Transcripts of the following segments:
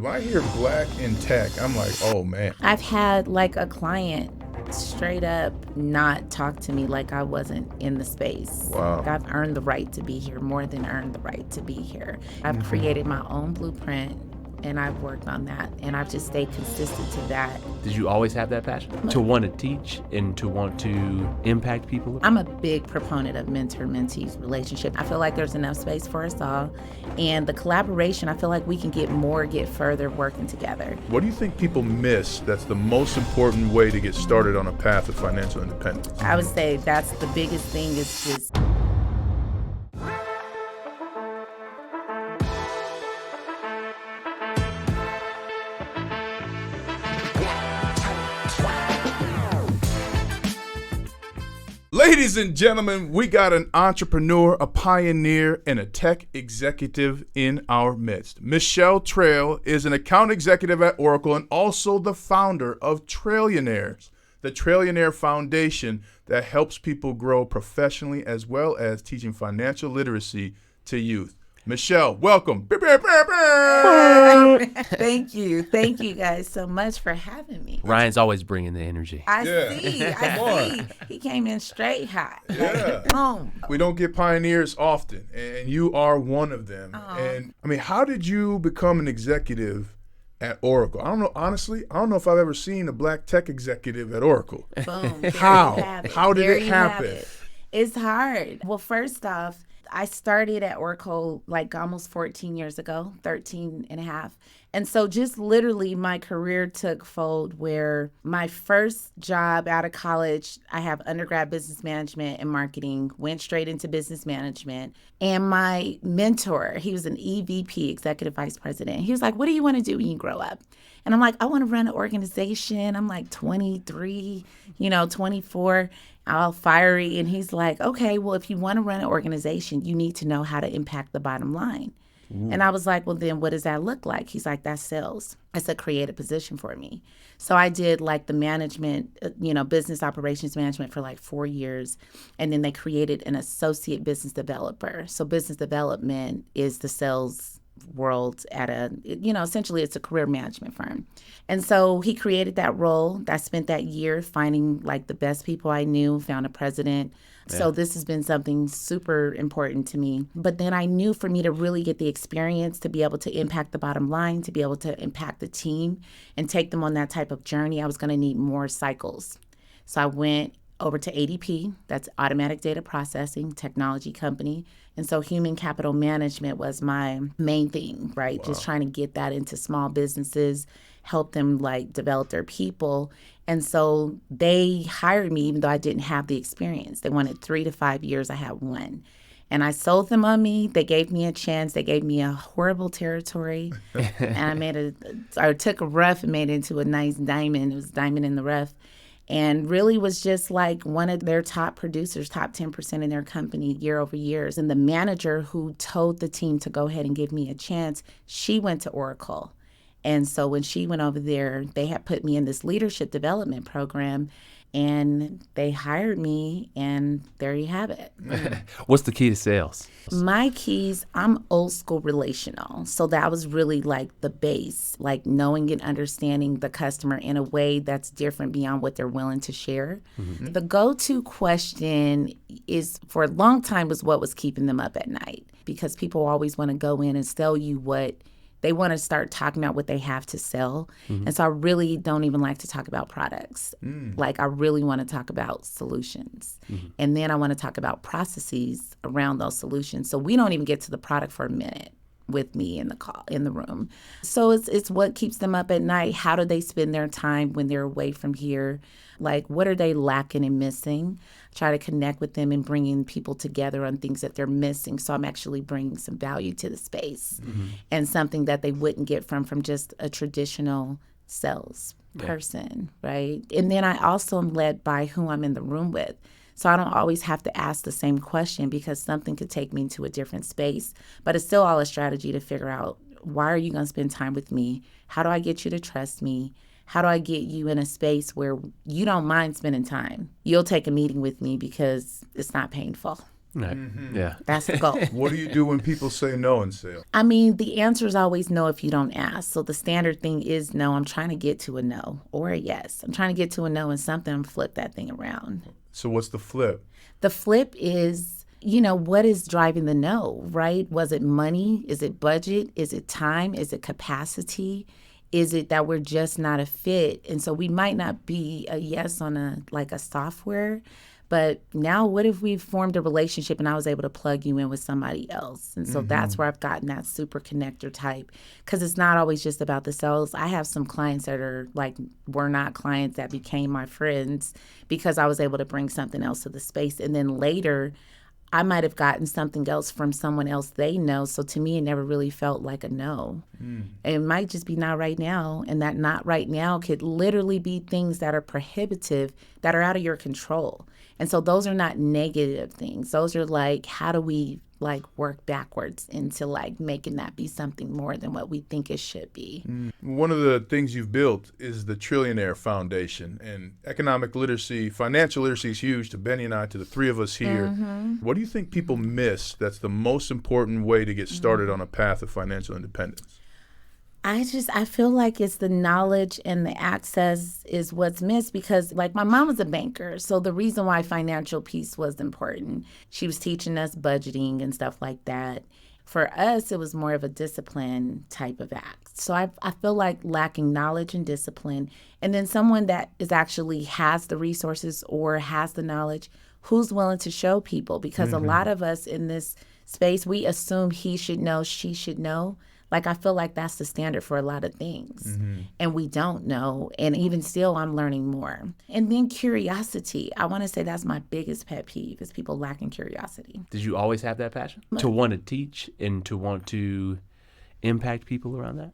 When I hear black in tech, I'm like, oh man. I've had like a client straight up not talk to me like I wasn't in the space. Wow. Like I've earned the right to be here more than earned the right to be here. I've created my own blueprint and I've worked on that and I've just stayed consistent to that. Did you always have that passion to want to teach and to want to impact people? I'm a big proponent of mentor-mentee relationship. I feel like there's enough space for us all. And the collaboration, I feel like we can get further working together. What do you think people miss that's the most important way to get started on a path of financial independence? I would say that's the biggest thing is just Ladies and gentlemen, we got an entrepreneur, a pioneer, and a tech executive in our midst. Michelle Trail is an account executive at Oracle and also the founder of Trailionaires, the Trailionaire Foundation that helps people grow professionally as well as teaching financial literacy to youth. Michelle, welcome. Thank you. Thank you guys so much for having me. Ryan's always bringing the energy. I see. He came in straight hot. Yeah. Boom. We don't get pioneers often, and you are one of them. Oh. And I mean, how did you become an executive at Oracle? I don't know, honestly, I don't know if I've ever seen a black tech executive at Oracle. Boom. How? How did it happen? It's hard. Well, first off, I started at Oracle like almost 14 years ago, 13 and a half. And so just literally my career took fold where my first job out of college, I have undergrad business management and marketing, went straight into business management. And my mentor, he was an EVP, executive vice president. He was like, what do you want to do when you grow up? And I'm like, I want to run an organization. I'm like 23, 24, all fiery. And he's like, okay, well, if you want to run an organization, you need to know how to impact the bottom line. Ooh. And I was like, well, then what does that look like? He's like, that's sales. It's a creative position for me. So I did like the management, business operations management for like 4 years. And then they created an associate business developer. So business development is the sales world at essentially it's a career management firm. And so he created that role. I spent that year finding like the best people I knew, found a president. Yeah. So this has been something super important to me. But then I knew for me to really get the experience, to be able to impact the bottom line, to be able to impact the team and take them on that type of journey, I was going to need more cycles. So I went over to ADP, that's Automatic Data Processing, technology company. And so human capital management was my main thing, right? Wow. Just trying to get that into small businesses, help them like develop their people. And so they hired me even though I didn't have the experience. They wanted 3 to 5 years, I had 1. And I sold them on me. They gave me a chance. They gave me a horrible territory. And I took a rough and made it into a nice diamond. It was diamond in the rough. And really was just like one of their top producers, top 10% in their company year over years. And the manager who told the team to go ahead and give me a chance, she went to Oracle. And so when she went over there, they had put me in this leadership development program. And they hired me, and there you have it. What's the key to sales? My keys, I'm old school relational. So that was really like the base, like knowing and understanding the customer in a way that's different beyond what they're willing to share. Mm-hmm. The go-to question is, for a long time, was what was keeping them up at night. Because people always want to go in and sell you what they want to start talking about what they have to sell. Mm-hmm. And so I really don't even like to talk about products. Like I really want to talk about solutions. Mm-hmm. And then I want to talk about processes around those solutions. So we don't even get to the product for a minute with me in the room. So it's what keeps them up at night. How do they spend their time when they're away from here? Like, what are they lacking and missing? Try to connect with them and bringing people together on things that they're missing. So I'm actually bringing some value to the space and something that they wouldn't get from just a traditional sales person, right? And then I also am led by who I'm in the room with. So I don't always have to ask the same question because something could take me into a different space. But it's still all a strategy to figure out, why are you going to spend time with me? How do I get you to trust me? How do I get you in a space where you don't mind spending time? You'll take a meeting with me because it's not painful. Right. Yeah. That's the goal. What do you do when people say no in sales? I mean, the answer is always no if you don't ask. So the standard thing is no. I'm trying to get to a no or a yes. I'm trying to get to a no and something and flip that thing around. So what's the flip? The flip is, what is driving the no, right? Was it money? Is it budget? Is it time? Is it capacity? Is it that we're just not a fit? And so we might not be a yes on a software, but now what if we've formed a relationship and I was able to plug you in with somebody else? And so that's where I've gotten that super connector type, because it's not always just about the sales. I have some clients that were not clients that became my friends because I was able to bring something else to the space. And then later, I might have gotten something else from someone else they know. So to me, it never really felt like a no. It might just be not right now. And that not right now could literally be things that are prohibitive, that are out of your control. And so those are not negative things. Those are how do we work backwards into making that be something more than what we think it should be. One of the things you've built is the Trillionaire Foundation, and economic literacy, financial literacy is huge to Bennie and I, to the three of us here. What do you think people miss that's the most important way to get started on a path of financial independence? I feel like it's the knowledge and the access is what's missed, because my mom was a banker. So the reason why financial piece was important, she was teaching us budgeting and stuff like that. For us, it was more of a discipline type of act. So I feel like lacking knowledge and discipline, and then someone that is actually has the resources or has the knowledge, who's willing to show people, because a lot of us in this space, we assume he should know, she should know. I feel like that's the standard for a lot of things. And we don't know. And even still, I'm learning more. And then curiosity. I want to say that's my biggest pet peeve, is people lacking curiosity. Did you always have that passion to want to teach and to want to impact people around that?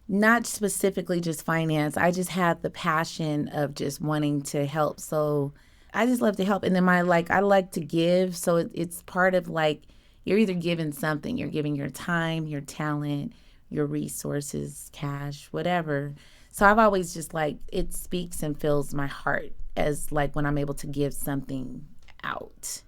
Not specifically just finance. I just had the passion of just wanting to help. So I just love to help. And then I like to give. So it's part of you're either giving something, you're giving your time, your talent, your resources, cash, whatever. So I've always just it speaks and fills my heart as when I'm able to give something out.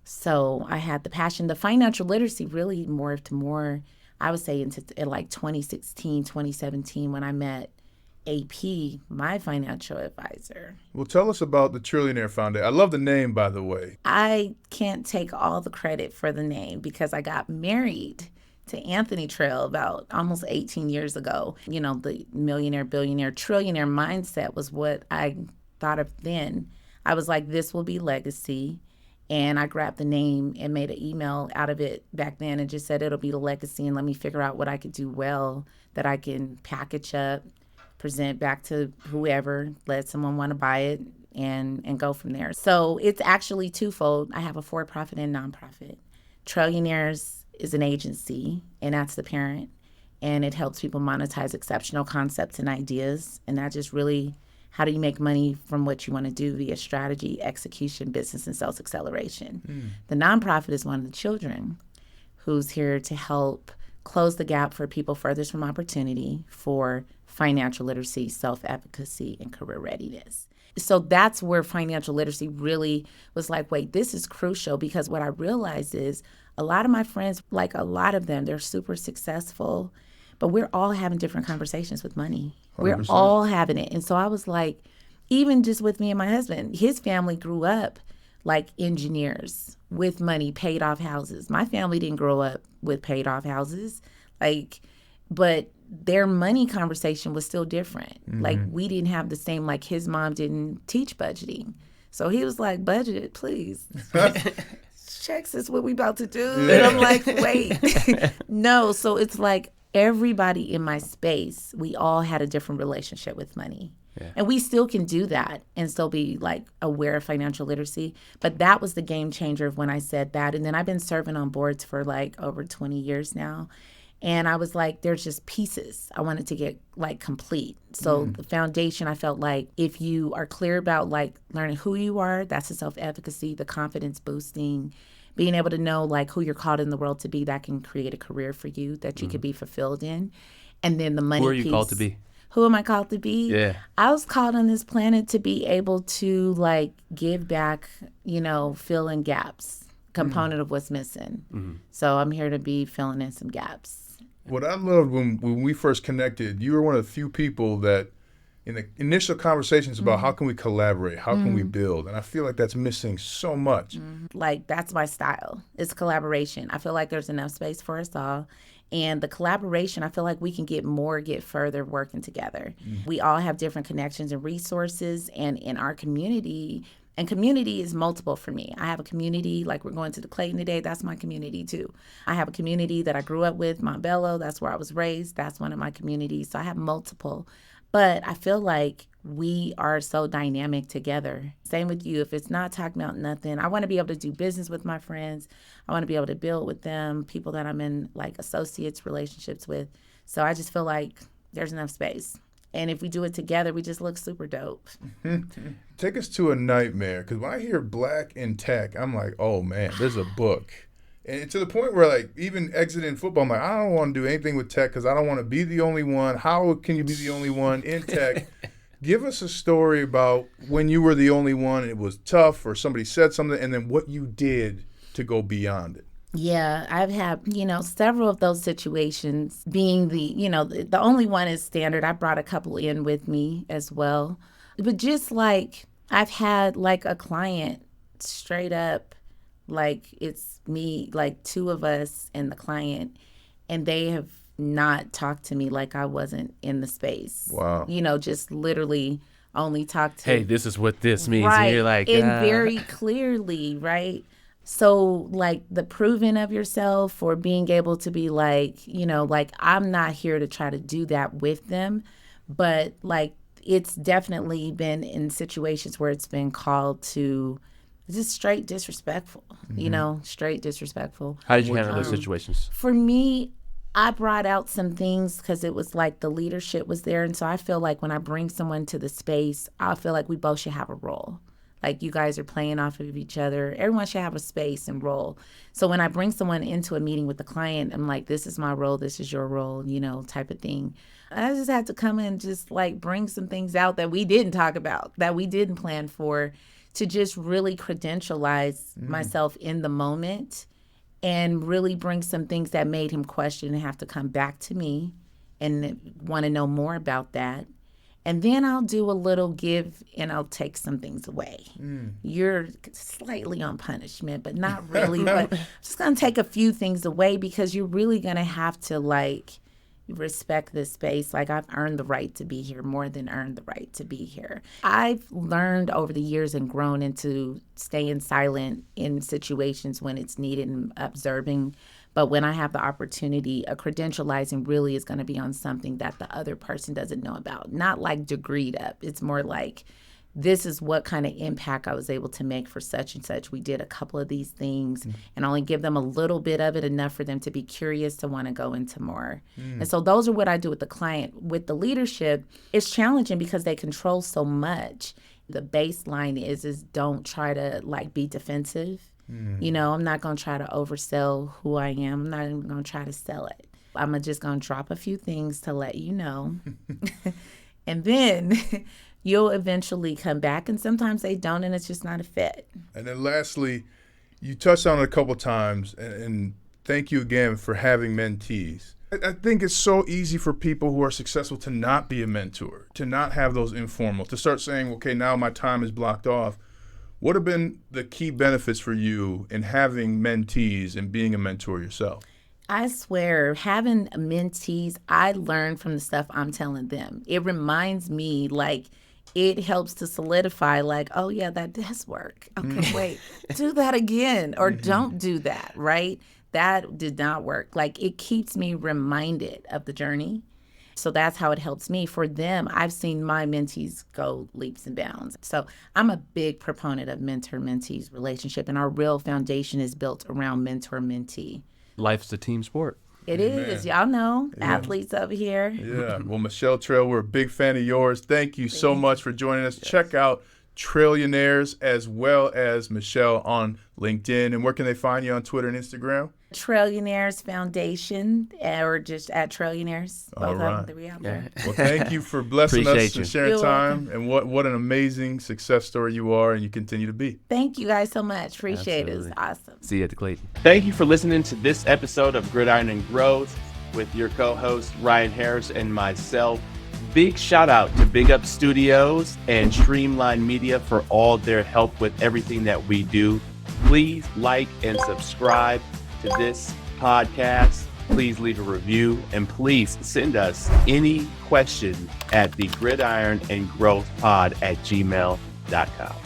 So I had the passion. The financial literacy really morphed to more, I would say, into 2016, 2017, when I met AP, my financial advisor. Well, tell us about the Trillionaire Foundation. I love the name, by the way. I can't take all the credit for the name because I got married to Anthony Trail about almost 18 years ago. The millionaire, billionaire, trillionaire mindset was what I thought of then. I was like, this will be legacy. And I grabbed the name and made an email out of it back then and just said it'll be the legacy, and let me figure out what I could do well that I can package up, present back to whoever, let someone want to buy it, and go from there. So it's actually twofold. I have a for-profit and nonprofit. Trillionaires is an agency, and that's the parent, and it helps people monetize exceptional concepts and ideas. And that just really, how do you make money from what you want to do via strategy, execution, business, and sales acceleration. The nonprofit is one of the children who's here to help close the gap for people furthest from opportunity for financial literacy, self-efficacy, and career readiness. So that's where financial literacy really was wait, this is crucial, because what I realized is a lot of my friends, a lot of them, they're super successful, but we're all having different conversations with money. 100%. We're all having it. And so I was even just with me and my husband, his family grew up engineers with money, paid off houses. My family didn't grow up with paid off houses, but their money conversation was still different. We didn't have the same, his mom didn't teach budgeting. So he was budget, please. Checks is what we about to do. And I'm wait, no. So it's everybody in my space, we all had a different relationship with money. Yeah. And we still can do that and still be aware of financial literacy. But that was the game changer of when I said that. And then I've been serving on boards for over 20 years now. And I was there's just pieces I wanted to get complete. So the foundation, I felt if you are clear about learning who you are, that's the self-efficacy, the confidence boosting, being able to know who you're called in the world to be, that can create a career for you that you could be fulfilled in. And then the money piece. Who are you called to be? Who am I called to be? Yeah. I was called on this planet to be able to give back, fill in gaps. component of what's missing. So I'm here to be filling in some gaps. What I loved when we first connected, you were one of the few people that in the initial conversations about how can we collaborate, how can we build, and I feel like that's missing so much. Like, that's my style. It's collaboration. I feel like there's enough space for us all. And the collaboration, I feel like we can get further working together. We all have different connections and resources. And in our community, and community is multiple for me. I have a community, like we're going to the Clayton today, that's my community too. I have a community that I grew up with, Montbello, that's where I was raised. That's one of my communities. So I have multiple. But I feel like we are so dynamic together. Same with you. If it's not talking about nothing, I want to be able to do business with my friends. I want to be able to build with them, people that I'm in like associates relationships with. So I just feel like there's enough space. And if we do it together, we just look super dope. Take us to a nightmare, because when I hear Black in tech, I'm like, oh man, there's a book. And to the point where, like, even exiting football, I'm like, I don't want to do anything with tech because I don't want to be the only one. How can you be the only one in tech? Give us a story about when you were the only one and it was tough, or somebody said something, and then what you did to go beyond it. Yeah, I've had, several of those situations. Being the only one is standard. I brought a couple in with me as well. But just like, I've had like a client straight up, like it's me, like two of us and the client, and they have not talked to me like I wasn't in the space. Wow. Just literally only talked to. Hey, this is what this means. Right. And you're like, and very clearly, right? So like the proving of yourself, or being able to be like, like I'm not here to try to do that with them, but like it's definitely been in situations where it's been called to just straight disrespectful, straight disrespectful. How did you handle those situations? For me, I brought out some things because it was like the leadership was there. And so I feel like when I bring someone to the space, I feel like we both should have a role. Like you guys are playing off of each other. Everyone should have a space and role. So when I bring someone into a meeting with the client, I'm like, this is my role, this is your role, type of thing. I just had to come in and just like bring some things out that we didn't talk about, that we didn't plan for, to just really credentialize myself in the moment and really bring some things that made him question and have to come back to me and want to know more about that. And then I'll do a little give and I'll take some things away. You're slightly on punishment, but not really. But I'm just going to take a few things away because you're really going to have to like respect this space. Like I've earned the right to be here more than earned the right to be here. I've learned over the years and grown into staying silent in situations when it's needed and observing. But when I have the opportunity, a credentializing really is going to be on something that the other person doesn't know about. Not like degreed up. It's more like, this is what kind of impact I was able to make for such and such. We did a couple of these things and only give them a little bit of it, enough for them to be curious to want to go into more. And so those are what I do with the client. With the leadership, it's challenging because they control so much. The baseline is don't try to like be defensive. I'm not going to try to oversell who I am. I'm not even going to try to sell it. I'm just going to drop a few things to let you know. And then you'll eventually come back, and sometimes they don't, and it's just not a fit. And then lastly, you touched on it a couple times, and thank you again for having mentees. I think it's so easy for people who are successful to not be a mentor, to not have those informal, to start saying, okay, now my time is blocked off. What have been the key benefits for you in having mentees and being a mentor yourself? I swear, having mentees, I learn from the stuff I'm telling them. It reminds me, like, it helps to solidify, like, oh, yeah, that does work. Okay, wait, do that again, or don't do that, right? That did not work. Like, it keeps me reminded of the journey. So that's how it helps me. For them, I've seen my mentees go leaps and bounds. So I'm a big proponent of mentor-mentees relationship, and our real foundation is built around mentor-mentee. Life's a team sport. It is. Y'all know, athletes over here. Yeah. Well, Michelle Trail, we're a big fan of yours. Thank you so much for joining us. Yes. Check out Trillionaires as well as Michelle on LinkedIn. And where can they find you on Twitter and Instagram? Trillionaires Foundation, or just at Trillionaires. All Both right. of them, the out there. Well, thank you for blessing us Appreciate and you. sharing You're time. And what an amazing success story you are and you continue to be. Thank you guys so much. Appreciate it. It's Absolutely. awesome. See you at the Clayton. Thank you for listening to this episode of Gridiron and Growth with your co-host Ryan Harris and myself. Big shout out to Big Up Studios and Streamline Media for all their help with everything that we do. Please like and subscribe to this podcast. Please leave a review and please send us any questions at the gridironandgrowthpod@gmail.com.